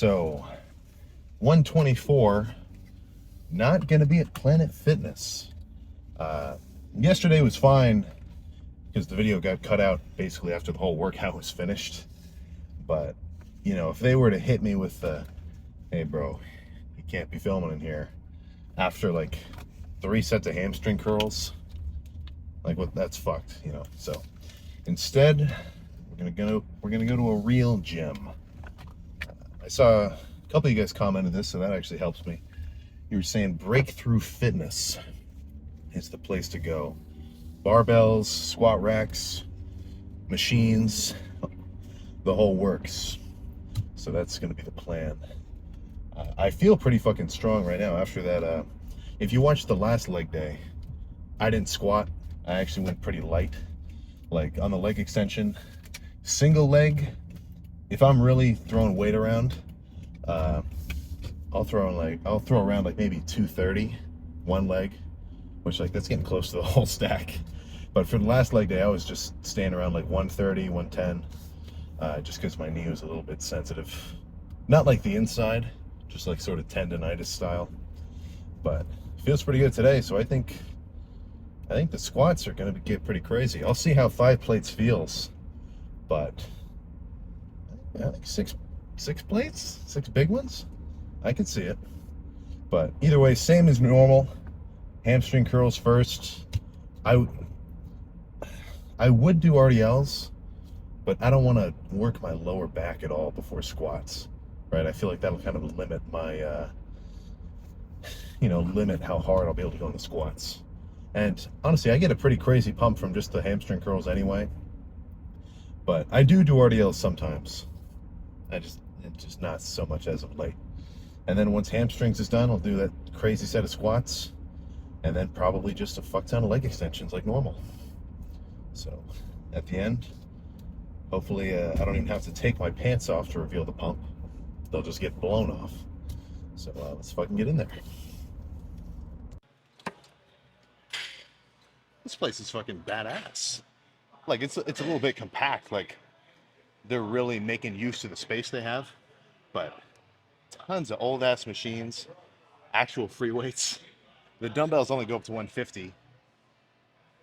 So 124, not going to be at Planet Fitness. Yesterday was fine because the video got cut out basically after the whole workout was finished. But, you know, if they were to hit me with the, hey bro, you can't be filming in here, after like 3 sets of hamstring curls, like what, that's fucked, you know. So instead, we're gonna go to a real gym. I saw a couple of you guys commented this, so that actually helps me. You were saying Breakthrough Fitness is the place to go. Barbells, squat racks, machines, the whole works. So that's gonna be the plan. I feel pretty fucking strong right now after that. If you watched the last leg day, I didn't squat. I actually went pretty light. Like on the leg extension, single leg, if I'm really throwing weight around, I'll throw around like maybe 230, one leg, which like that's getting close to the whole stack. But for the last leg day, I was just staying around like 130, 110, just because my knee was a little bit sensitive. Not like the inside, just like sort of tendonitis style. But it feels pretty good today, so I think the squats are going to get pretty crazy. I'll see how 5 plates feels, but I think six plates, 6 big ones, I can see it. But either way, same as normal. Hamstring curls first. I would do RDLs, but I don't want to work my lower back at all before squats, right? I feel like that'll kind of limit my, limit how hard I'll be able to go in the squats. And honestly, I get a pretty crazy pump from just the hamstring curls anyway. But I do RDLs sometimes. It's just not so much as of late. And then once hamstrings is done, I'll do that crazy set of squats, and then probably just a fuck ton of leg extensions like normal. So at the end, hopefully I don't even have to take my pants off to reveal the pump. They'll just get blown off. So let's fucking get in there. This place is fucking badass. Like it's a little bit compact. Like they're really making use of the space they have, but tons of old ass machines, actual free weights. The dumbbells only go up to 150,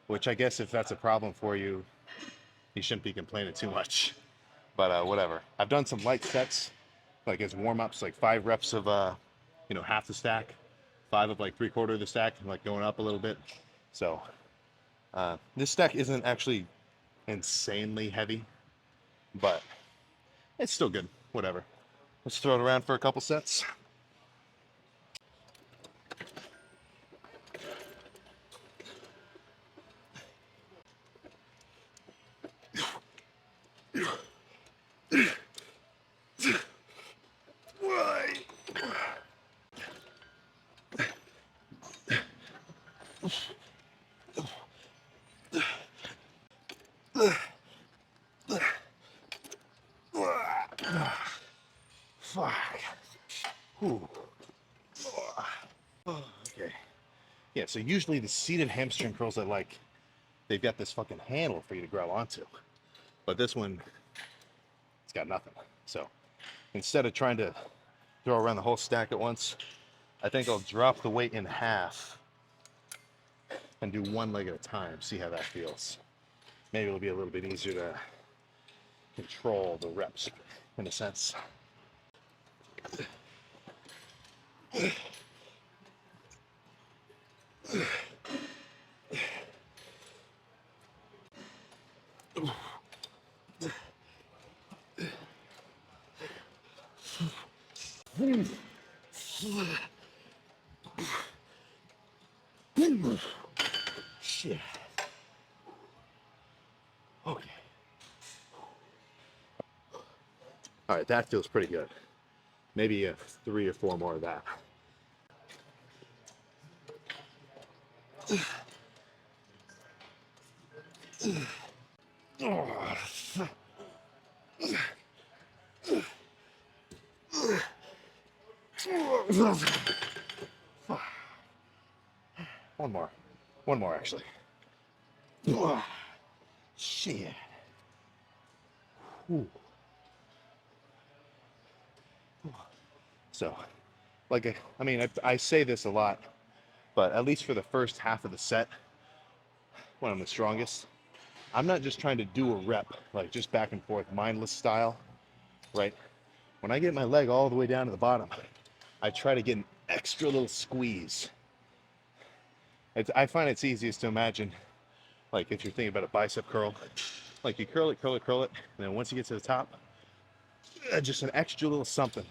which I guess if that's a problem for you, you shouldn't be complaining too much. But whatever. I've done some light sets, like as warm-ups, like 5 reps of half the stack, 5 of like 3/4 of the stack, and like going up a little bit. So this stack isn't actually insanely heavy, but it's still good. Whatever. Let's throw it around for a couple sets. Fuck. Ooh. Okay. Yeah, so usually the seated hamstring curls they've got this fucking handle for you to grab onto. But this one, it's got nothing. So instead of trying to throw around the whole stack at once, I think I'll drop the weight in half and do 1 leg at a time, see how that feels. Maybe it'll be a little bit easier to control the reps in a sense. Shit. Okay. All right, that feels pretty good. Maybe 3 or 4 more of that. One more actually. Shit. Ooh. So, like, I mean, I say this a lot, but at least for the first half of the set, when I'm the strongest, I'm not just trying to do a rep, like just back and forth, mindless style, right? When I get my leg all the way down to the bottom, I try to get an extra little squeeze. I find it's easiest to imagine, like if you're thinking about a bicep curl, like you curl it, curl it, curl it, and then once you get to the top, just an extra little something.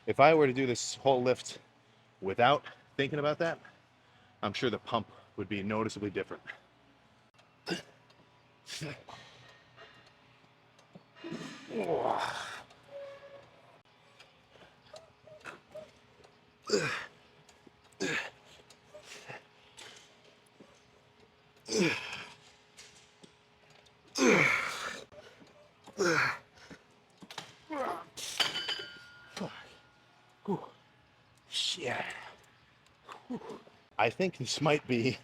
If I were to do this whole lift without thinking about that, I'm sure the pump would be noticeably different. Yeah. I think this might be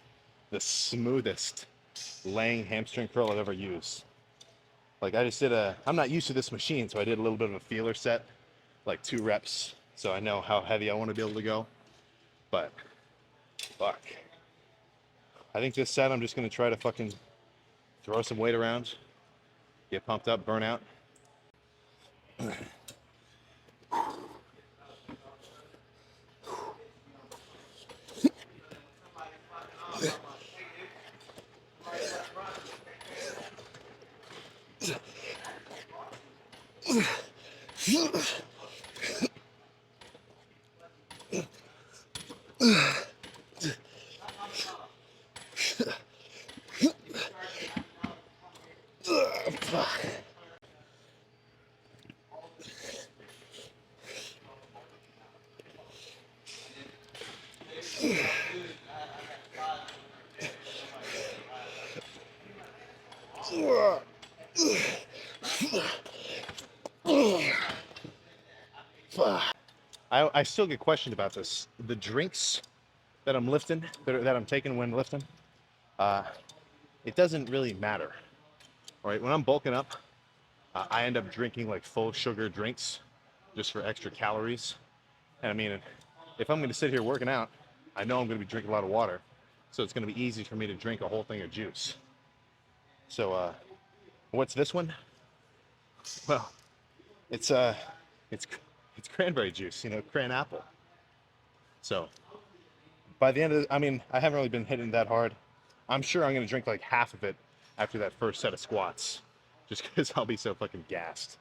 the smoothest laying hamstring curl I've ever used. Like I just did I'm not used to this machine, so I did a little bit of a feeler set, like 2 reps, so I know how heavy I want to be able to go. But, fuck. I think this set I'm just going to try to fucking throw some weight around, get pumped up, burn out. I still get questioned about this. The drinks that I'm lifting, that I'm taking when lifting, it doesn't really matter. All right, when I'm bulking up, I end up drinking like full sugar drinks just for extra calories. And I mean, if I'm going to sit here working out, I know I'm going to be drinking a lot of water, so it's going to be easy for me to drink a whole thing of juice. So, what's this one? Well, it's cranberry juice, you know, cran apple. So, by the end of I mean, I haven't really been hitting that hard. I'm sure I'm going to drink like half of it after that first set of squats, just because I'll be so fucking gassed.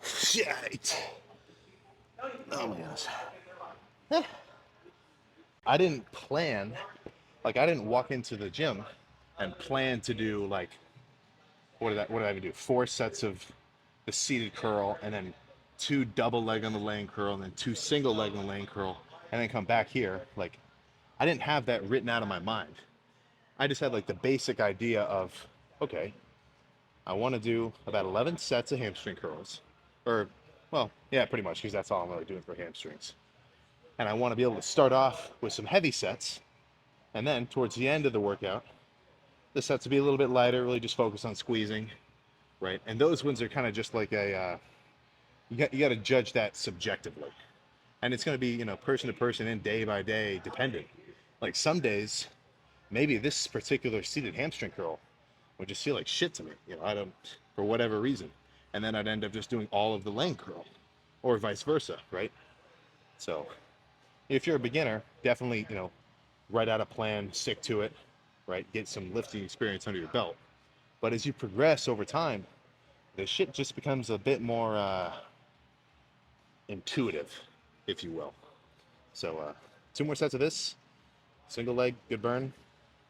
Shit. Oh my gosh. I didn't plan, like I didn't walk into the gym and plan to do like, what did I even do? 4 sets of the seated curl, and then 2 double leg on the laying curl, and then 2 single leg on the laying curl, and then come back here. Like, I didn't have that written out of my mind. I just had like the basic idea of, okay, I want to do about 11 sets of hamstring curls, or, well, yeah, pretty much, because that's all I'm really doing for hamstrings. And I want to be able to start off with some heavy sets, and then towards the end of the workout, the sets will be a little bit lighter, really just focus on squeezing, right? And those ones are kind of just like a, you got to judge that subjectively. And it's going to be, you know, person to person and day by day dependent. Like some days, maybe this particular seated hamstring curl would just feel like shit to me, you know, I don't, for whatever reason. And then I'd end up just doing all of the laying curl, or vice versa, right? So if you're a beginner, definitely, you know, write out a plan, stick to it, right? Get some lifting experience under your belt. But as you progress over time, the shit just becomes a bit more intuitive, if you will. So 2 more sets of this, single leg, good burn.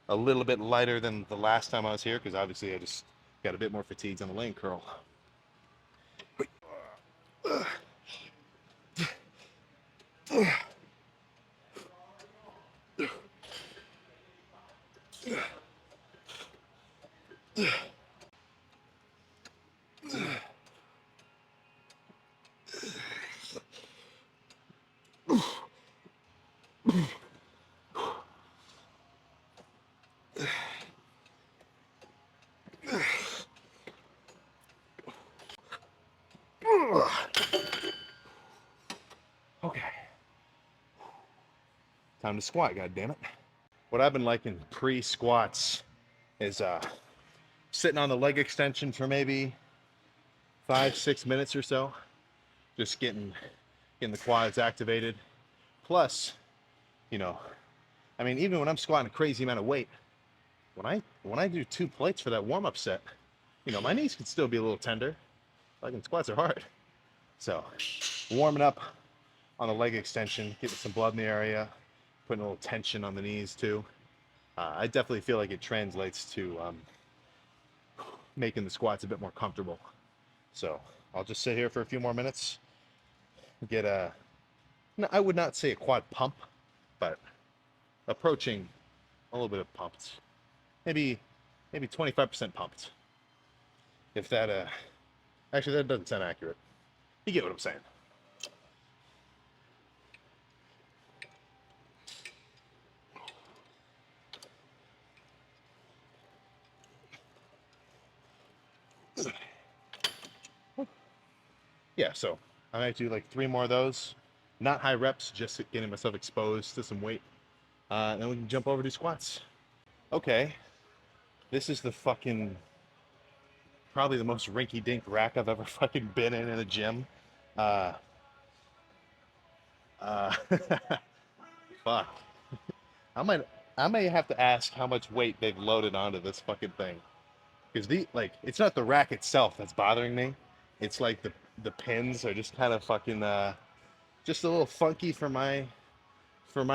A little bit lighter than the last time I was here, because obviously I just got a bit more fatigued on the laying curl. Okay. Time to squat, goddammit. What I've been liking pre-squats is sitting on the leg extension for maybe 5-6 minutes or so. Just getting the quads activated. Plus, you know, I mean, even when I'm squatting a crazy amount of weight, when I do 2 plates for that warm-up set, you know, my knees can still be a little tender. Fucking squats are hard. So, warming up on the leg extension, getting some blood in the area, putting a little tension on the knees too. I definitely feel like it translates to making the squats a bit more comfortable. So I'll just sit here for a few more minutes, get a, no, I would not say a quad pump, but approaching a little bit of pumped. Maybe 25% pumped. If that, actually that doesn't sound accurate. You get what I'm saying. Yeah, so I might do like 3 more of those. Not high reps, just getting myself exposed to some weight. And then we can jump over to squats. Okay, this is the fucking, probably the most rinky-dink rack I've ever fucking been in a gym. Uh, uh, fuck. I may have to ask how much weight they've loaded onto this fucking thing. Because it's not the rack itself that's bothering me. It's like the pins are just kind of fucking, just a little funky for my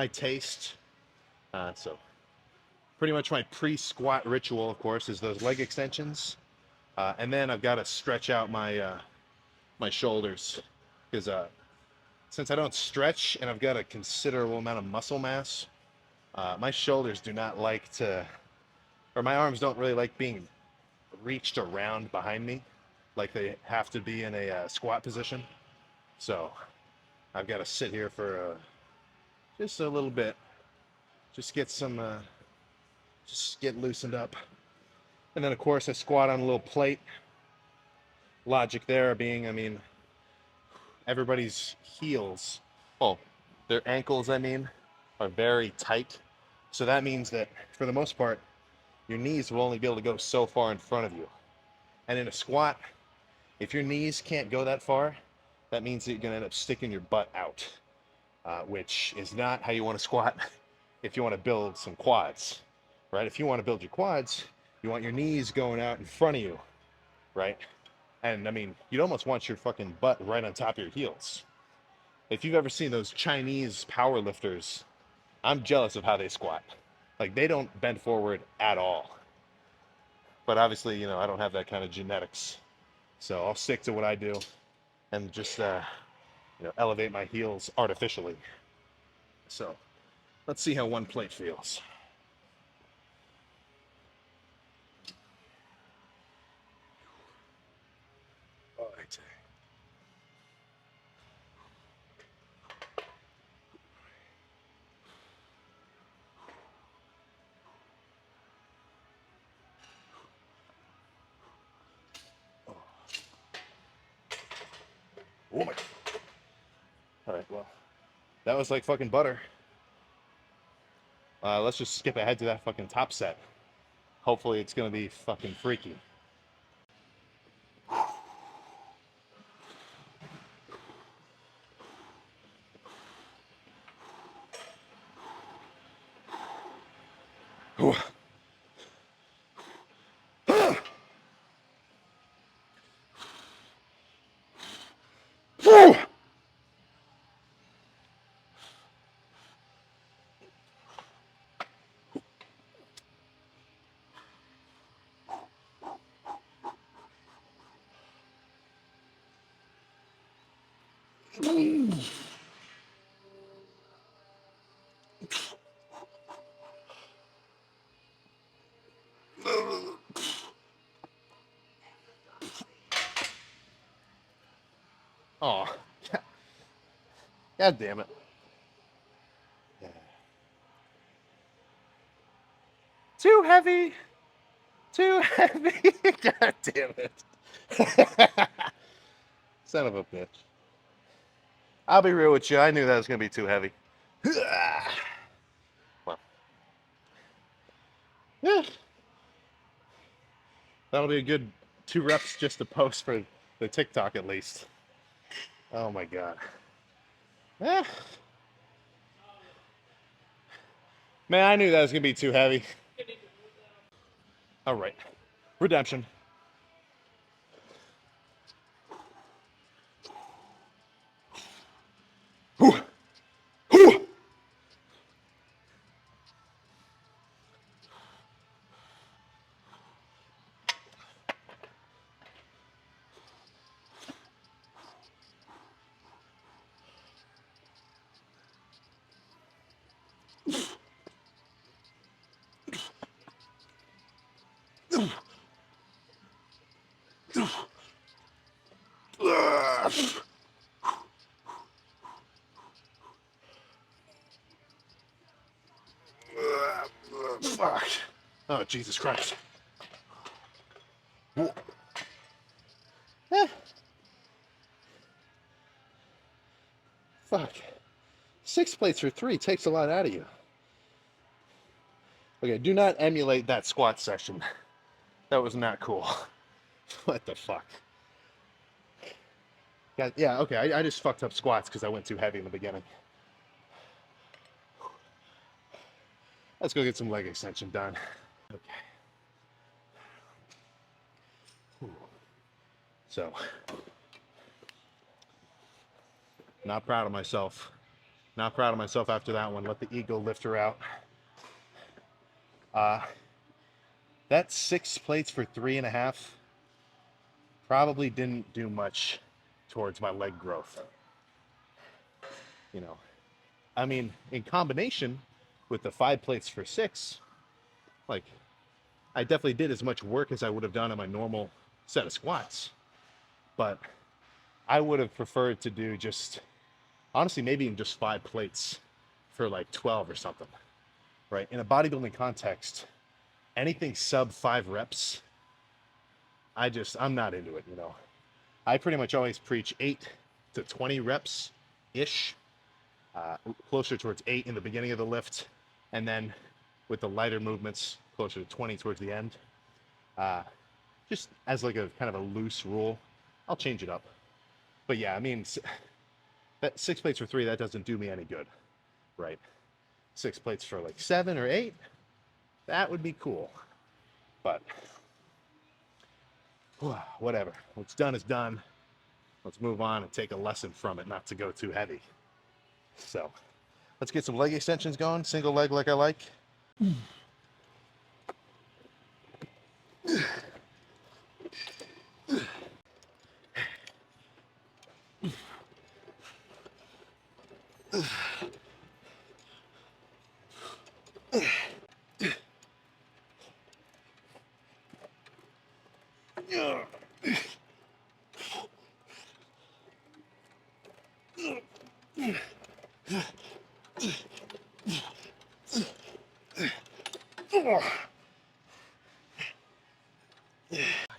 taste. So pretty much my pre-squat ritual, of course, is those leg extensions. And then I've got to stretch out my shoulders. Because since I don't stretch and I've got a considerable amount of muscle mass, my shoulders do not like to, or my arms don't really like being reached around behind me like they have to be in a squat position. So I've got to sit here for just a little bit, just get some, just get loosened up. And then of course I squat on a little plate. Logic there being, I mean, everybody's heels, oh, their ankles, I mean, are very tight. So that means that for the most part, your knees will only be able to go so far in front of you. And in a squat, if your knees can't go that far, that means that you're going to end up sticking your butt out, which is not how you want to squat if you want to build some quads, right? If you want to build your quads, you want your knees going out in front of you, right? And I mean, you'd almost want your fucking butt right on top of your heels. If you've ever seen those Chinese power lifters, I'm jealous of how they squat. Like, they don't bend forward at all. But obviously, you know, I don't have that kind of genetics. So I'll stick to what I do and just, elevate my heels artificially. So let's see how one plate feels. All right. Oh my. All right, well, that was like fucking butter. Let's just skip ahead to that fucking top set. Hopefully it's gonna be fucking freaky. Oh, God damn it. Too heavy. Too heavy. God damn it. Son of a bitch. I'll be real with you. I knew that was going to be too heavy. Well, yeah. That'll be a good 2 reps just to post for the TikTok at least. Oh my God. Yeah. Man, I knew that was going to be too heavy. All right. Redemption. Fuck. Oh, Jesus Christ. Fuck. 6 plates for 3 takes a lot out of you. Okay, do not emulate that squat session. That was not cool. What the fuck? Yeah, okay, I just fucked up squats because I went too heavy in the beginning. Let's go get some leg extension done. Okay. So, not proud of myself. Not proud of myself after that one. Let the ego lift her out. That 6 plates for 3.5 probably didn't do much towards my leg growth. You know, I mean, in combination with the 5 plates for 6, like, I definitely did as much work as I would have done on my normal set of squats. But I would have preferred to do just, honestly, maybe even just 5 plates for like 12 or something, right? In a bodybuilding context, anything sub 5 reps, I'm not into it, you know. I pretty much always preach 8 to 20 reps ish, closer towards 8 in the beginning of the lift, and then with the lighter movements, closer to 20 towards the end. Just as like a kind of a loose rule. I'll change it up. But yeah, I mean, that 6 plates for 3, that doesn't do me any good, right? 6 plates for like 7 or 8, that would be cool. But whatever. What's done is done. Let's move on and take a lesson from it, not to go too heavy. So let's get some leg extensions going. Single leg like I like.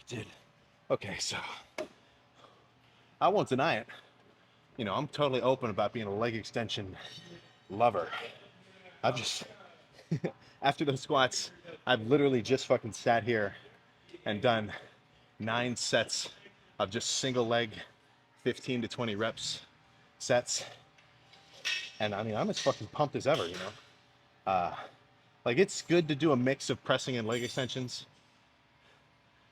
Dude. Okay, so I won't deny it. You know, I'm totally open about being a leg extension lover. I've just, after those squats, I've literally just fucking sat here and done 9 sets of just single leg, 15 to 20 reps sets. And I mean, I'm as fucking pumped as ever, you know? Like, it's good to do a mix of pressing and leg extensions.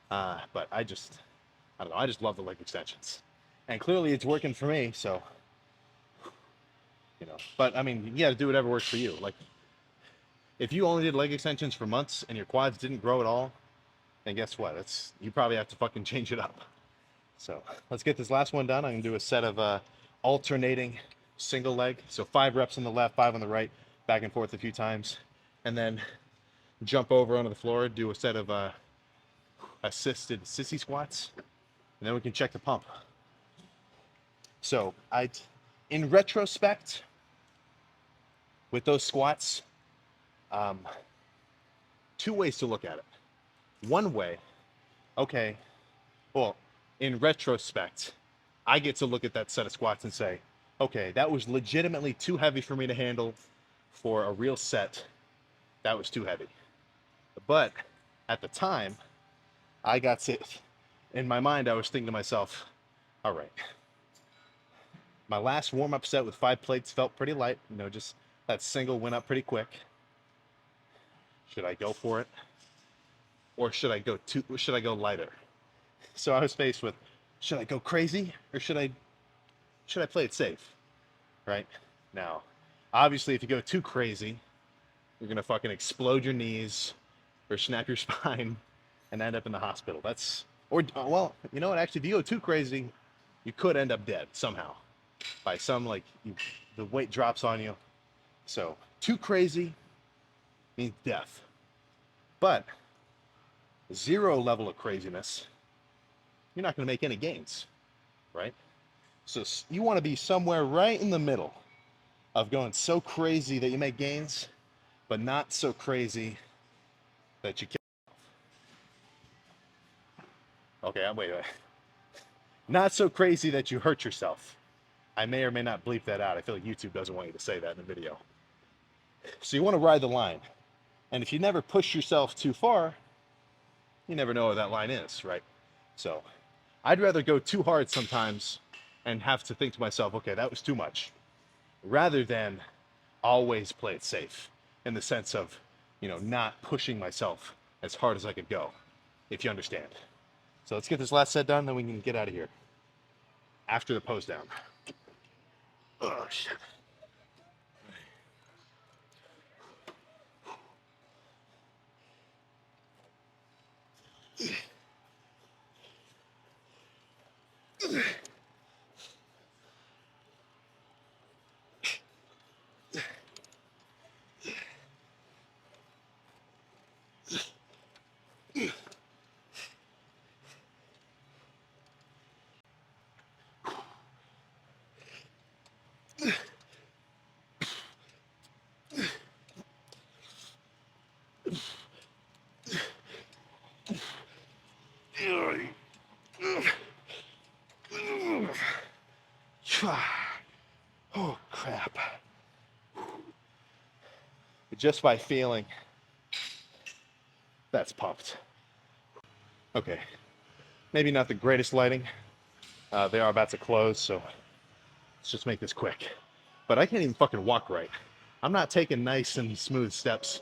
But I don't know, I just love the leg extensions. And clearly it's working for me, so, you know. But I mean, you gotta do whatever works for you. Like, if you only did leg extensions for months and your quads didn't grow at all, then guess what? You probably have to fucking change it up. So let's get this last one done. I'm gonna do a set of alternating single leg. So 5 reps on the left, 5 on the right, back and forth a few times. And then jump over onto the floor, do a set of assisted sissy squats. And then we can check the pump. So in retrospect, with those squats, two ways to look at it. One way, okay, well, in retrospect, I get to look at that set of squats and say, okay, that was legitimately too heavy for me to handle for a real set. That was too heavy. But at the time, I got to, in my mind, I was thinking to myself, all right, my last warm-up set with 5 plates felt pretty light. You know, just that single went up pretty quick. Should I go for it? Or should I go lighter? So I was faced with, should I go crazy or should I play it safe? Right? Now, obviously if you go too crazy, you're gonna fucking explode your knees or snap your spine and end up in the hospital. Well, you know what? Actually, if you go too crazy, you could end up dead somehow by the weight drops on you. So too crazy means death. But 0 level of craziness, you're not going to make any gains, right? So you want to be somewhere right in the middle of going so crazy that you make gains, but not so crazy that you kill. Okay, wait. Not so crazy that you hurt yourself. I may or may not bleep that out. I feel like YouTube doesn't want you to say that in the video. So you want to ride the line. And if you never push yourself too far, you never know where that line is, right? So I'd rather go too hard sometimes and have to think to myself, okay, that was too much, rather than always play it safe in the sense of, you know, not pushing myself as hard as I could go, if you understand. So let's get this last set done, then we can get out of here after the pose down. Oh, shit. Oh, crap. Just by feeling, that's pumped. Okay, maybe not the greatest lighting. They are about to close, so let's just make this quick. But I can't even fucking walk right. I'm not taking nice and smooth steps.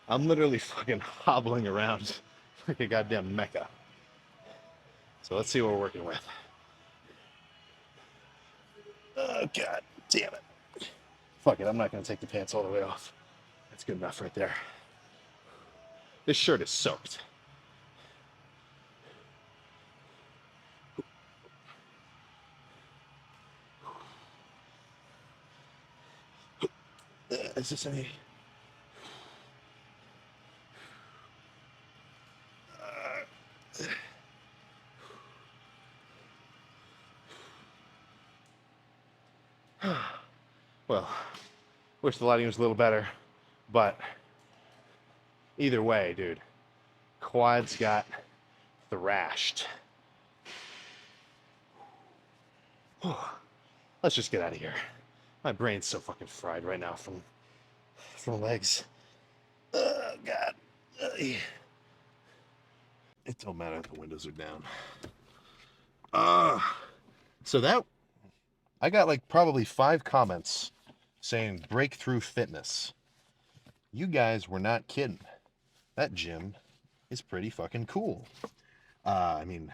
I'm literally fucking hobbling around like a goddamn mecha. So let's see what we're working with. Oh, god damn it. Fuck it, I'm not gonna take the pants all the way off. That's good enough right there. This shirt is soaked. Is this any... Well, wish the lighting was a little better, but either way, dude, quads got thrashed. Let's just get out of here. My brain's so fucking fried right now from legs. Oh, God. It don't matter if the windows are down. So that, I got like probably 5 comments saying breakthrough fitness. You guys were not kidding. That gym is pretty fucking cool. I mean,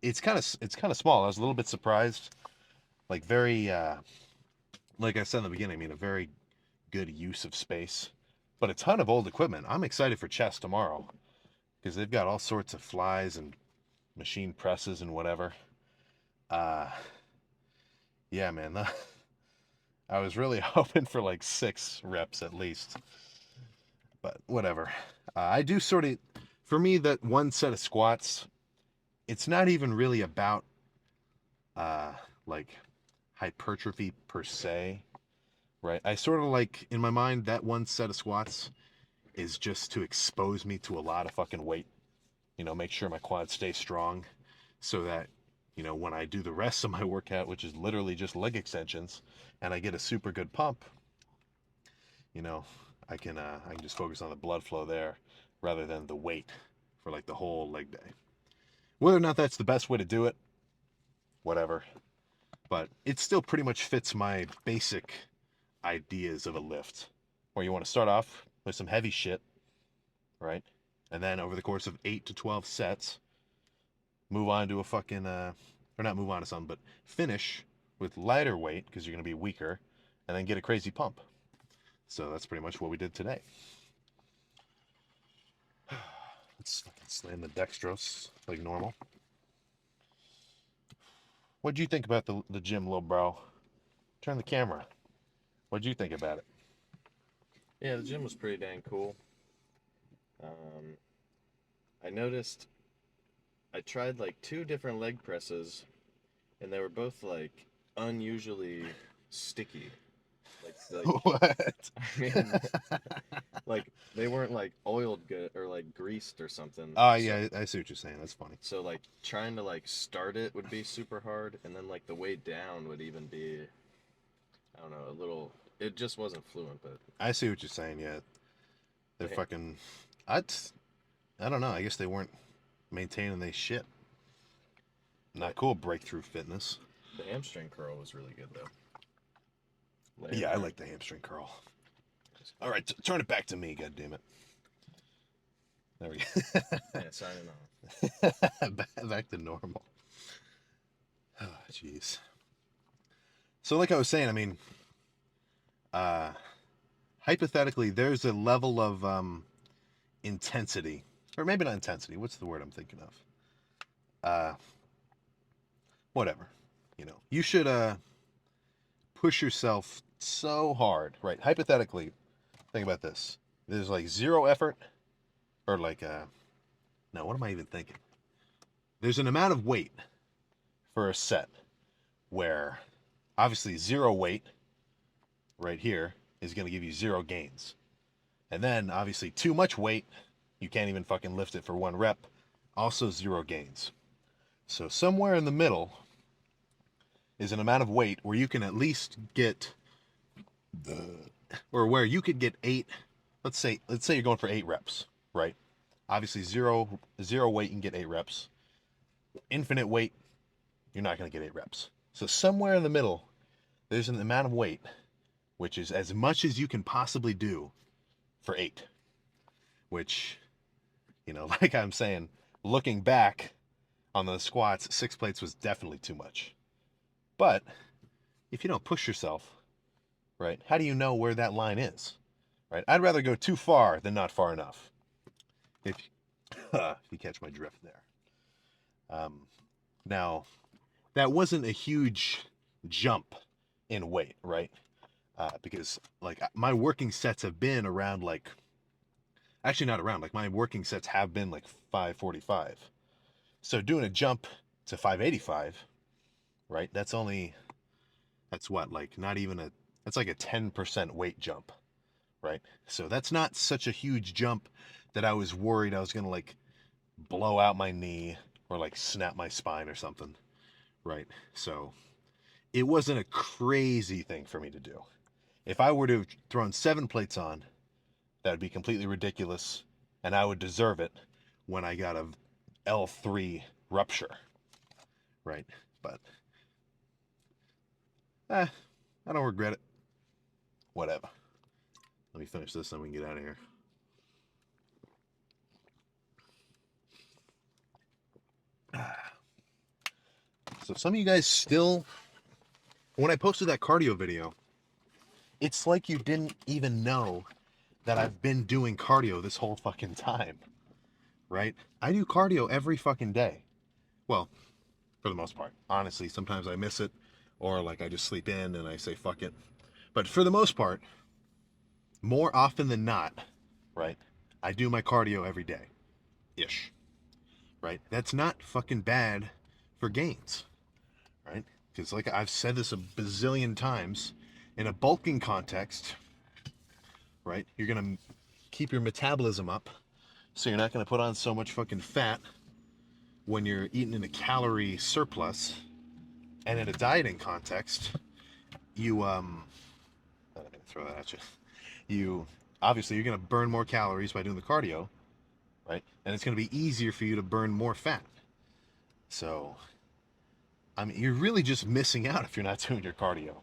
it's kind of small. I was a little bit surprised. Like very, like I said in the beginning, I mean, a very good use of space, but a ton of old equipment. I'm excited for chest tomorrow because they've got all sorts of flies and machine presses and whatever. Yeah, man. I was really hoping for like 6 reps at least, but whatever. I do sort of, for me, that one set of squats, it's not even really about like hypertrophy per se, right? I sort of like, in my mind, that one set of squats is just to expose me to a lot of fucking weight. Make sure my quads stay strong so that, when I do the rest of my workout, which is literally just leg extensions, and I get a super good pump, I can just focus on the blood flow there rather than the weight for like the whole leg day. Whether or not that's the best way to do it, whatever. But it still pretty much fits my basic ideas of a lift, where you want to start off with some heavy shit, right? And then over the course of 8 to 12 sets, move on to a fucking, or not move on to something, but finish with lighter weight because you're going to be weaker, and then get a crazy pump. So that's pretty much what we did today. Let's fucking slam the dextrose like normal. What'd you think about the gym, little bro? Turn the camera. What'd you think about it? Yeah, the gym was pretty dang cool. I noticed I tried like two different leg presses, and they were both like unusually sticky. Like What? I mean, like they weren't like oiled good or like greased or something. Oh, So yeah, I see what you're saying. That's funny. so like trying to like start it would be super hard, and then like the way down would even be, I don't know, a little. It just wasn't fluent, but I see what you're saying. Yeah, they're the fucking. I don't know. I guess they weren't maintaining their shit. the, Not cool. Breakthrough fitness. the hamstring curl was really good though. Yeah, I like the hamstring curl. All right, turn it back to me. God damn it. There we go. Yeah, signing off. Back to normal. Oh, jeez. So, like I was saying, I mean, uh, hypothetically, there's a level of intensity, or maybe not intensity. What's the word I'm thinking of? Whatever. You should push yourself so hard, right? Hypothetically, think about this. There's like zero effort, or like no, what am I even thinking? There's an amount of weight for a set where obviously zero weight right here is going to give you zero gains. And then obviously too much weight, you can't even fucking lift it for one rep, also zero gains. So somewhere in the middle is an amount of weight where you can at least get or where you could get 8, let's say you're going for 8 reps, right? Obviously zero weight you can get 8 reps. Infinite weight, you're not going to get 8 reps. So somewhere in the middle, there's an amount of weight which is as much as you can possibly do for 8. Which, like I'm saying, looking back on those squats, 6 plates was definitely too much. But if you don't push yourself, right, how do you know where that line is? Right? I'd rather go too far than not far enough. If you catch my drift there. Now, that wasn't a huge jump in weight, right? Because like my working sets have been around like, actually not around, like my working sets have been like 545. So doing a jump to 585, right? That's what, like not even that's like a 10% weight jump, right? So that's not such a huge jump that I was worried I was going to like blow out my knee or like snap my spine or something, right? So it wasn't a crazy thing for me to do. If I were to have thrown 7 plates on, that would be completely ridiculous, and I would deserve it when I got a L3 rupture, right? But I don't regret it. Whatever. Let me finish this and we can get out of here. So some of you guys still, when I posted that cardio video, it's like you didn't even know that I've been doing cardio this whole fucking time, right? I do cardio every fucking day. Well, for the most part. Honestly, sometimes I miss it, or like I just sleep in and I say fuck it. But for the most part, more often than not, right, I do my cardio every day ish, right? That's not fucking bad for gains, right? Because like I've said this a bazillion times, in a bulking context, right, you're going to keep your metabolism up, so you're not going to put on so much fucking fat when you're eating in a calorie surplus. And in a dieting context, you I'm gonna throw that at you. You obviously you're gonna burn more calories by doing the cardio, right? And it's gonna be easier for you to burn more fat. So, I mean, you're really just missing out if you're not doing your cardio.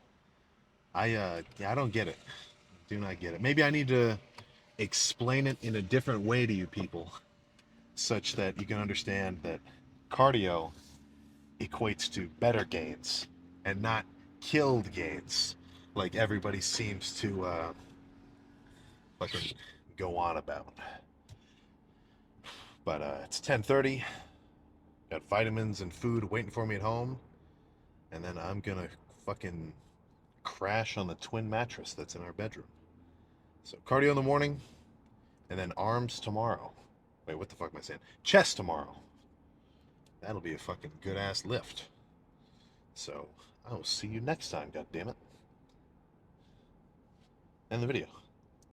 I don't get it. Do not get it. Maybe I need to explain it in a different way to you people, such that you can understand that cardio equates to better gains and not killed gains, like everybody seems to fucking go on about. But it's 10:30. Got vitamins and food waiting for me at home, and then I'm gonna fucking crash on the twin mattress that's in our bedroom. So cardio in the morning, and then arms tomorrow. Wait, what the fuck am I saying? Chest tomorrow. That'll be a fucking good ass lift. So I will see you next time. God damn it. End the video.